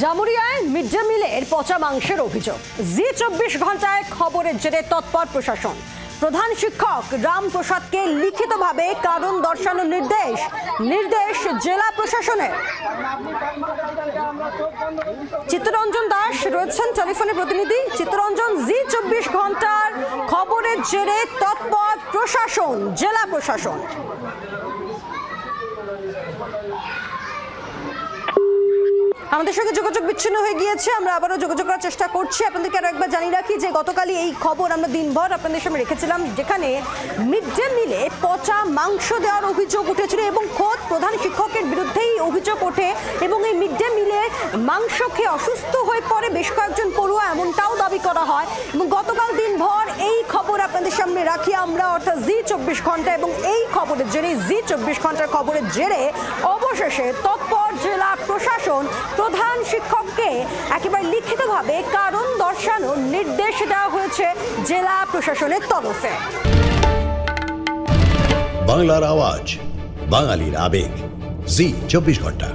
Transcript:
জামুরিয়ায় mid day মিলের পচা মাংসের অভিযোগ। জি ২৪ ঘন্টায় খবরের জেরে তৎপর প্রশাসন। প্রধান শিক্ষক রামপ্রসাদকে লিখিতভাবে কারণ দর্শানোর নির্দেশ জেলা প্রশাসনের। চিত্তরঞ্জন দাস রয়েছেন টেলিফোনে প্রতিনিধি। চিত্তরঞ্জন, জি ২৪ ঘন্টার খবরের জেরে তৎপর প্রশাসন, জেলা প্রশাসন। আমাদের সঙ্গে যোগাযোগ বিচ্ছিন্ন হয়ে গিয়েছে, আমরা আবারও যোগাযোগ করার চেষ্টা করছি। আপনাদেরকে আরো একবার জানিয়ে রাখি যে গতকালই এই খবর আমরা দিনভর আপনাদের সামনে রেখেছিলাম, যেখানে মিড ডে মিলে পচা মাংস দেওয়ার অভিযোগ উঠেছিল এবং খোদ প্রধান শিক্ষকের বিরুদ্ধেই অভিযোগ ওঠে এবং এই মিড ডে মিলে মাংস খেয়ে অসুস্থ হয়ে পড়ে বেশ কয়েকজন পড়ুয়া, এমনটাও দাবি করা হয়। এবং গতকাল দিনভর এই খবর আপনাদের সামনে রাখি আমরা, অর্থাৎ জি ২৪ ঘন্টা, এবং এই খবরের জেরে, জি ২৪ ঘন্টার খবরের জেরে অবশেষে তৎপর জেলা প্রশাসন প্রধান শিক্ষককে একেবারে লিখিতভাবে কারণ দর্শানোর নির্দেশ দেওয়া হয়েছে জেলা প্রশাসনের তরফে। বাংলার আওয়াজ, বাঙালির আবেগ, জি ২৪ ঘন্টা।